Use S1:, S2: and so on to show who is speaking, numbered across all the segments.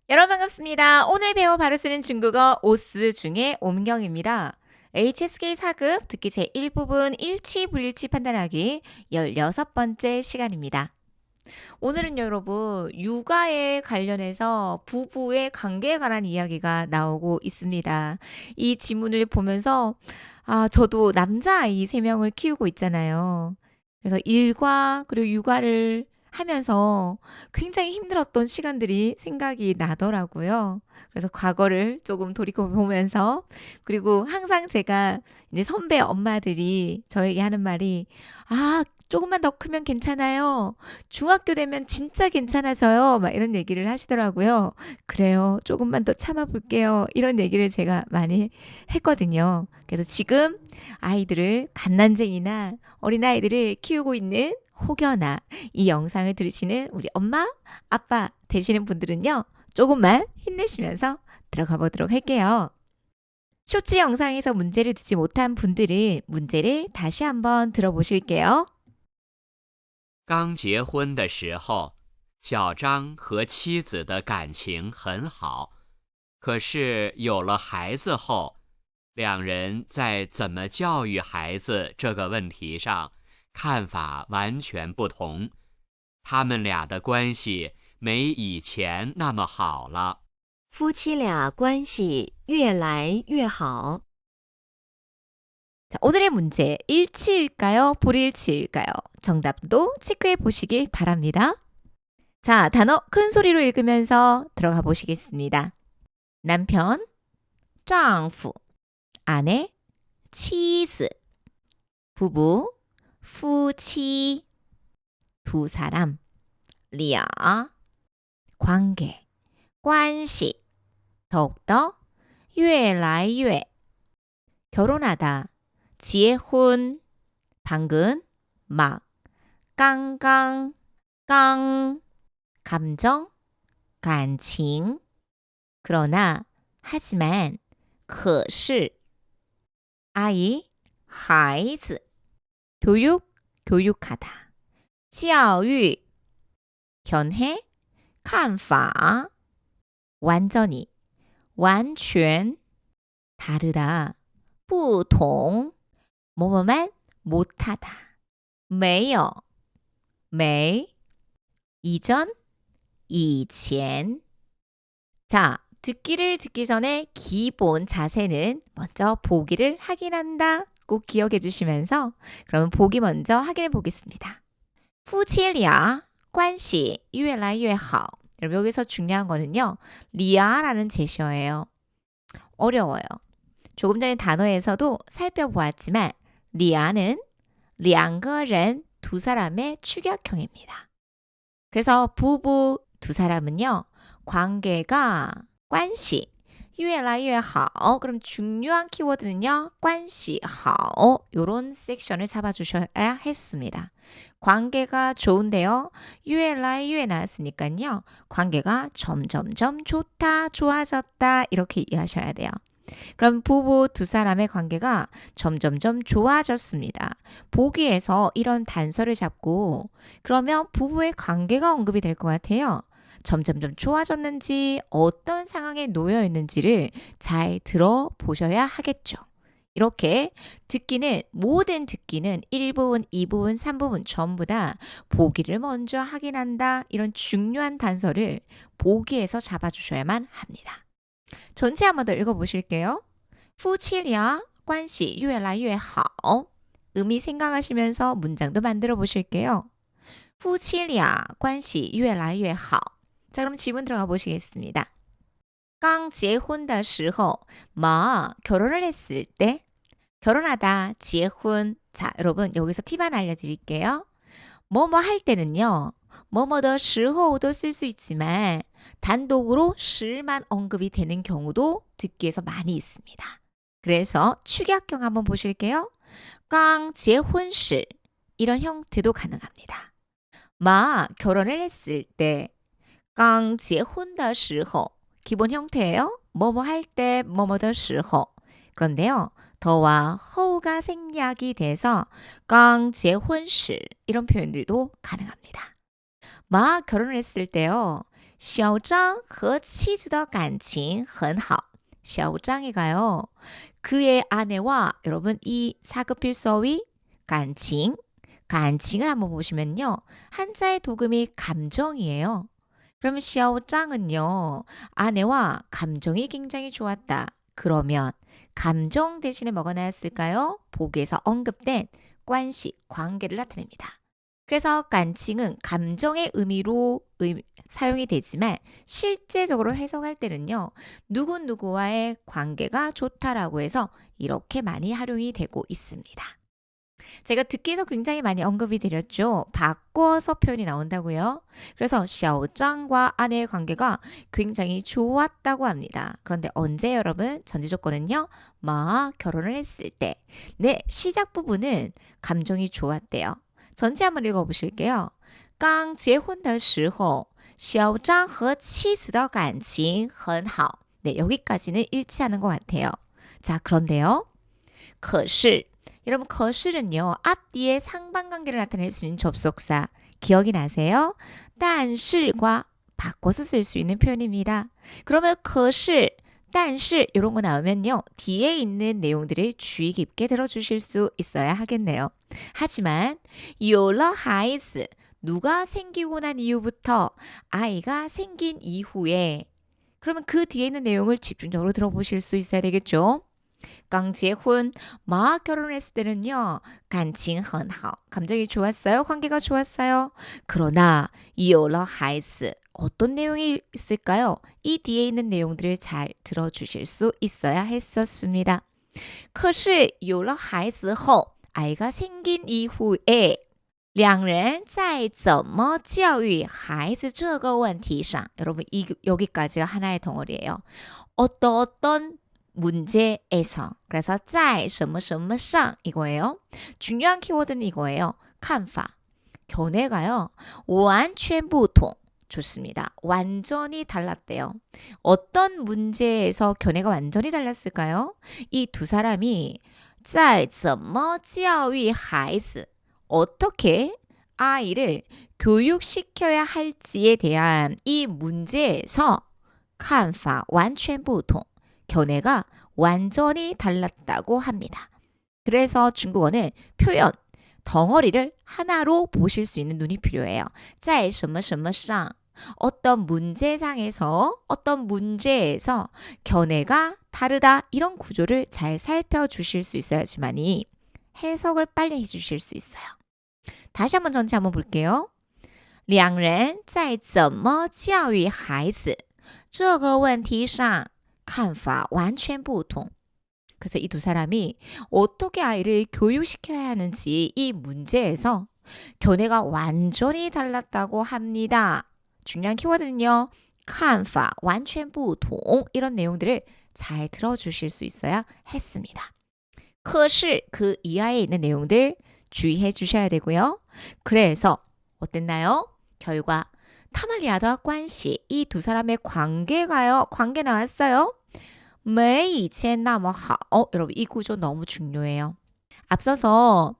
S1: 여러분 반갑습니다. 오늘 배워 바로 쓰는 중국어 오스 중에 옴경입니다. HSK 4급 듣기 제1부분 일치 불일치 판단하기 16번째 시간입니다. 오늘은 여러분 육아에 관련해서 부부의 관계에 관한 이야기가 나오고 있습니다. 이 지문을 보면서 저도 남자아이 3명을 키우고 있잖아요. 그래서 일과 그리고 육아를 하면서 굉장히 힘들었던 시간들이 생각이 나더라고요. 그래서 과거를 조금 돌이켜보면서 그리고 항상 제가 이제 선배 엄마들이 저에게 하는 말이 조금만 더 크면 괜찮아요. 중학교 되면 진짜 괜찮아져요. 막 이런 얘기를 하시더라고요. 그래요. 조금만 더 참아볼게요. 이런 얘기를 제가 많이 했거든요. 그래서 지금 아이들을 갓난쟁이나 어린아이들을 키우고 있는 혹여나 이 영상을 들으시는 우리 엄마, 아빠 되시는 분들은요. 조금만 힘내시면서 들어가 보도록 할게요. 쇼츠 영상에서 문제를 듣지 못한 분들은 문제를 다시 한번 들어보실게요.
S2: 刚结婚的时候，小张和妻子的感情很好，可是有了孩子后，两人在怎么教育孩子这个问题上看法完全不同，他们俩的关系没以前那么好了。
S3: 夫妻俩关系越来越好。
S1: 자, 오늘의 문제 일치일까요? 불일치일까요? 정답도 체크해 보시기 바랍니다. 자, 단어 큰 소리로 읽으면서 들어가 보시겠습니다. 남편, 丈夫, 아내, 妻子, 부부, 夫妻, 두 사람, 俩, 관계, 关系, 더욱더, 越来越, 결혼하다, 结婚, 방금, 막, 刚刚, 깡, 감정, 感情, 그러나, 하지만, 可是, 아이, 孩子, 교육, 교육하다, 教育, 견해, 看法, 완전히, 完全, 다르다, 不同, 뭐뭐만 못하다, 没有, 没, 이전, 以前. 자, 듣기를 듣기 전에 기본 자세는 먼저 보기를 확인한다. 꼭 기억해 주시면서 그러면 보기 먼저 확인해 보겠습니다. 夫妻俩关系越来越好. 여러분 여기서 중요한 거는요. 리아라는 제시어예요. 어려워요. 조금 전에 단어에서도 살펴보았지만 리아는 两个人, 두 사람의 축약형입니다. 그래서 부부 두 사람은요. 관계가 关系越来越好. 그럼 중요한 키워드는요. 关系好. 요런 섹션을 잡아주셔야 했습니다. 관계가 좋은데요. 越来越 나왔으니까요. 관계가 점점점 좋다, 좋아졌다 이렇게 이해하셔야 돼요. 그럼 부부 두 사람의 관계가 점점점 좋아졌습니다. 보기에서 이런 단서를 잡고 그러면 부부의 관계가 언급이 될 것 같아요. 점점점 좋아졌는지 어떤 상황에 놓여 있는지를 잘 들어보셔야 하겠죠. 이렇게 모든 듣기는 1부분, 2부분, 3부분 전부 다 보기를 먼저 확인한다. 이런 중요한 단서를 보기에서 잡아주셔야만 합니다. 전체 한번 더 읽어보실게요. 夫妻俩关系越来越好. 의미 생각하시면서 문장도 만들어 보실게요. 夫妻俩关系越来越好. 자, 그럼 지문 들어가 보시겠습니다. 刚结婚的时候, 결혼을 했을 때, 결혼하다, 结婚. 자, 여러분 여기서 팁 하나 알려드릴게요. 뭐뭐 할 때는요. 뭐뭐 더时候도 쓸 수 있지만 단독으로 时만 언급이 되는 경우도 듣기에서 많이 있습니다. 그래서 축약형 한번 보실게요. 刚结婚时 이런 형태도 가능합니다. 결혼을 했을 때 刚结婚的时候 기본 형태예요. 뭐뭐 할 때 뭐뭐 더 时候 그런데요. 더와 허우가 생략이 돼서 刚结婚时 이런 표현들도 가능합니다. 결혼을 했을 때요. 小张和妻子的感情很好. 小张이가요. 그의 아내와 여러분 이 사급필서의 간칭을 한번 보시면요. 한자의 도금이 감정이에요. 그럼 小张은요. 아내와 감정이 굉장히 좋았다. 그러면 감정 대신에 뭐가 나왔을까요? 보기에서 언급된 관시, 관계를 나타냅니다. 그래서 간칭은 감정의 의미로 사용이 되지만 실제적으로 해석할 때는요. 누구누구와의 관계가 좋다라고 해서 이렇게 많이 활용이 되고 있습니다. 제가 듣기에서 굉장히 많이 언급이 드렸죠. 바꿔서 표현이 나온다고요. 그래서 小张과 아내의 관계가 굉장히 좋았다고 합니다. 그런데 언제 여러분? 전제 조건은요. 결혼을 했을 때. 네, 시작 부분은 감정이 좋았대요. 전체 한번 읽어보실게요. 刚结婚的时候小张和妻子的感情很好. 네, 여기까지는 일치하는 것 같아요. 자, 그런데요. 可是 여러분, 可是는요. 앞뒤에 상반관계를 나타낼 수 있는 접속사. 기억이 나세요? 但是과 바꿔서 쓸 수 있는 표현입니다. 그러면 可是, 但是 이런 거 나오면요. 뒤에 있는 내용들을 주의 깊게 들어주실 수 있어야 하겠네요. 하지만 有了孩子, 누가 생기고 난 이후부터 아이가 생긴 이후에 그러면 그 뒤에 있는 내용을 집중적으로 들어보실 수 있어야 되겠죠. 刚结婚, 막 결혼했을 때는요. 간칭 很好, 감정이 좋았어요. 관계가 좋았어요. 그러나 有了孩子, 어떤 내용이 있을까요? 이 뒤에 있는 내용들을 잘 들어주실 수 있어야 했었습니다. 可是有了孩子后, 아이가 생긴 이후에 两人在怎么教育孩子这个问题上, 여러분 여기까지가 하나의 덩어리예요. 어떤 문제에서, 그래서 在什么什么上이거예요. 중요한 키워드는 이거예요. 看法, 견해가요. 完全不同. 좋습니다. 완전히 달랐대요. 어떤 문제에서 견해가 완전히 달랐을까요? 이 두 사람이 在怎么教育孩子, 어떻게 아이를 교육시켜야 할지에 대한 이 문제에서 看法完全不同. 견해가 완전히 달랐다고 합니다. 그래서 중국어는 표현, 덩어리를 하나로 보실 수 있는 눈이 필요해요. 在什么什么上, 어떤 문제상에서, 어떤 문제에서 견해가 다르다, 이런 구조를 잘 살펴주실 수 있어야지만이 해석을 빨리 해주실 수 있어요. 다시 한번 전체 한번 볼게요. 两人在怎么教育孩子这个问题上看法完全不同. 그래서 이 두 사람이 어떻게 아이를 교육시켜야 하는지 이 문제에서 견해가 완전히 달랐다고 합니다. 중요한 키워드는요. 看法完全不同. 이런 내용들을 잘 들어주실 수 있어야 했습니다. 可是 그 이하에 있는 내용들 주의해 주셔야 되고요. 그래서 어땠나요? 결과 他们俩的关系, 이 두 사람의 관계가요. 관계 나왔어요. 没以前那么好. 여러분 이 구조 너무 중요해요. 앞서서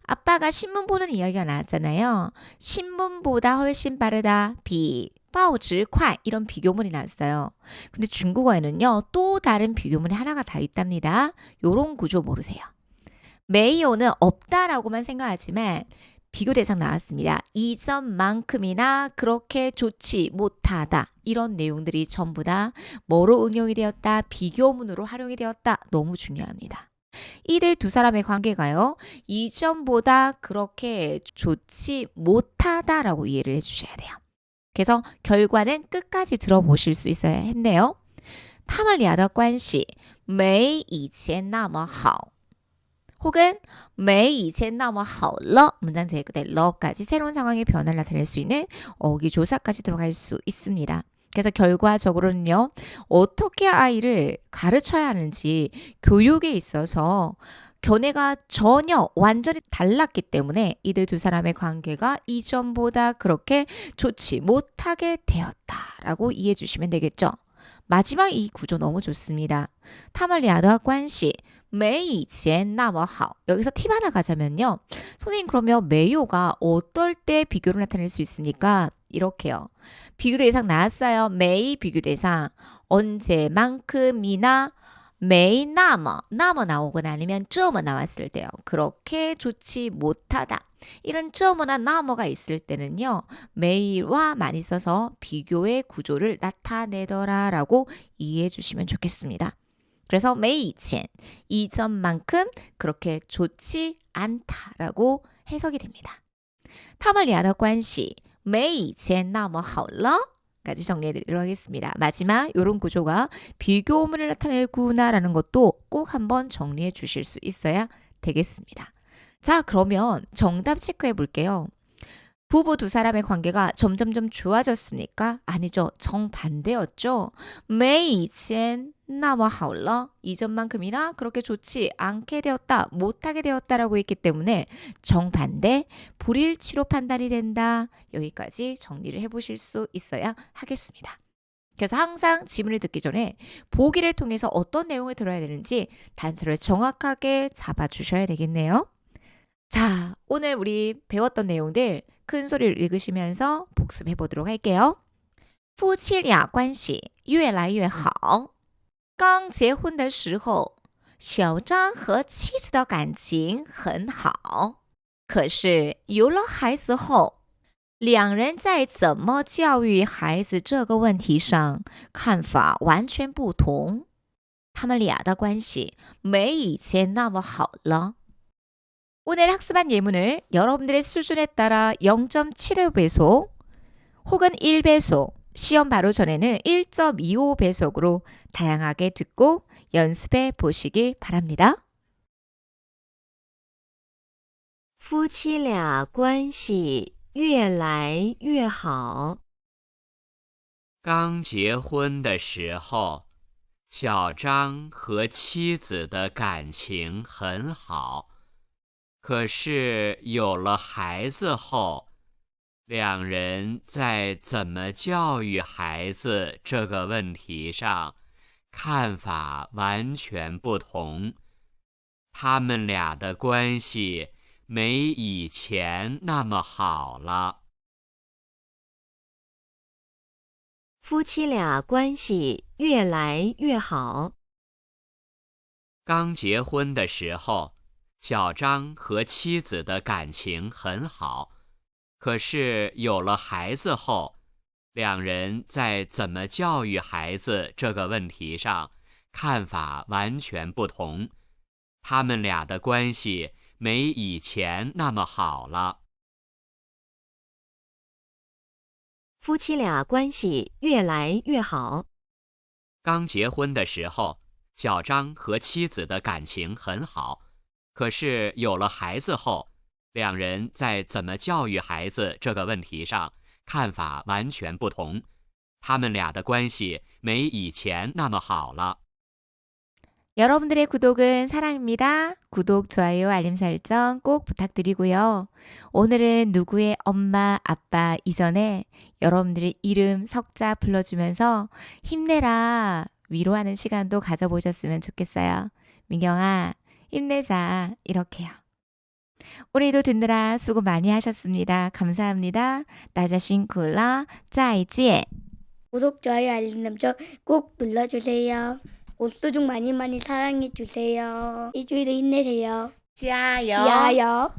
S1: 아빠가 신문 보는 이야기가 나왔잖아요. 신문보다 훨씬 빠르다. 比报纸快. 이런 비교문이 나왔어요. 근데 중국어에는요. 또 다른 비교문이 하나가 다 있답니다. 요런 구조 모르세요. 没有는 없다라고만 생각하지만 비교 대상 나왔습니다. 이전만큼이나 그렇게 좋지 못하다. 이런 내용들이 전부 다 뭐로 응용이 되었다? 비교문으로 활용이 되었다. 너무 중요합니다. 이들 두 사람의 관계가요. 이전보다 그렇게 좋지 못하다라고 이해를 해주셔야 돼요. 그래서 결과는 끝까지 들어보실 수 있어야 했네요. 他们俩的关系没以前那么好. 혹은 没以前那么好了. 문장 제거대 러까지 새로운 상황의 변화를 나타낼 수 있는 어기조사까지 들어갈 수 있습니다. 그래서 결과적으로는요. 어떻게 아이를 가르쳐야 하는지 교육에 있어서 견해가 전혀 완전히 달랐기 때문에 이들 두 사람의 관계가 이전보다 그렇게 좋지 못하게 되었다라고 이해해 주시면 되겠죠. 마지막 이 구조 너무 좋습니다. 他们俩的关系没以前那么好. 여기서 팁 하나 가자면요. 선생님 그러면 매요가 어떨 때 비교를 나타낼 수 있습니까? 이렇게요. 비교대상 나왔어요. 매이 비교대상. 언제만큼이나 매이 나머 나오거나 아니면 这么 나왔을 때요. 그렇게 좋지 못하다. 이런 这么나 나머가 있을 때는요. 매이와 많이 써서 비교의 구조를 나타내더라라고 이해해 주시면 좋겠습니다. 그래서 매이 이前 이전만큼 그렇게 좋지 않다라고 해석이 됩니다. 他们俩的关系没以前那么好了 까지 정리해드리도록 하겠습니다. 마지막 이런 구조가 비교문을 나타내구나라는 것도 꼭 한번 정리해 주실 수 있어야 되겠습니다. 자, 그러면 정답 체크해 볼게요. 부부 두 사람의 관계가 점점점 좋아졌습니까? 아니죠. 정반대였죠. 没以前那么好了 이전만큼이나 그렇게 좋지 않게 되었다, 못하게 되었다라고 했기 때문에 정반대, 불일치로 판단이 된다. 여기까지 정리를 해보실 수 있어야 하겠습니다. 그래서 항상 지문을 듣기 전에 보기를 통해서 어떤 내용을 들어야 되는지 단서를 정확하게 잡아주셔야 되겠네요. 자, 오늘 우리 배웠던 내용들 큰 소리를 읽으시면서 복습해 보도록 할게요. 夫妻俩关系越来越好。刚结婚的时候，小张和妻子的感情很好。可是有了孩子后，两人在怎么教育孩子这个问题上看法完全不同。他们俩的关系没以前那么好了。 오늘 학습한 예문을 여러분들의 수준에 따라 0.75배속 혹은 1배속, 시험 바로 전에는 1.25배속으로 다양하게 듣고 연습해 보시기 바랍니다.
S3: 夫妻俩关系越来越好。
S2: 刚结婚的时候，小张和妻子的感情很好。可是有了孩子后，两人在怎么教育孩子这个问题上，看法完全不同。他们俩的关系没以前那么好了。
S3: 夫妻俩关系越来越好。
S2: 刚结婚的时候，小张和妻子的感情很好，可是有了孩子后，两人在怎么教育孩子这个问题上，看法完全不同。他们俩的关系没以前那么好了。
S3: 夫妻俩关系越来越好。
S2: 刚结婚的时候，小张和妻子的感情很好。可是有了孩子后，两人在怎么教育孩子这个问题上，看法完全不同。他们俩的关系没以前那么好了。
S1: 여러분들의 구독은 사랑입니다. 구독, 좋아요, 알림 설정 꼭 부탁드리고요. 오늘은 누구의 엄마, 아빠 이전에 여러분들의 이름, 석자 불러주면서 힘내라 위로하는 시간도 가져보셨으면 좋겠어요. 민경아, 힘내자 이렇게요. 오늘도 듣느라 수고 많이 하셨습니다. 감사합니다. 나 자신 굴라 짜이지에
S4: 구독, 좋아요, 알림 설정 꼭 눌러주세요. 옷소중 많이 사랑해주세요. 일주일도 힘내세요.
S1: 지아요.
S4: 지아요.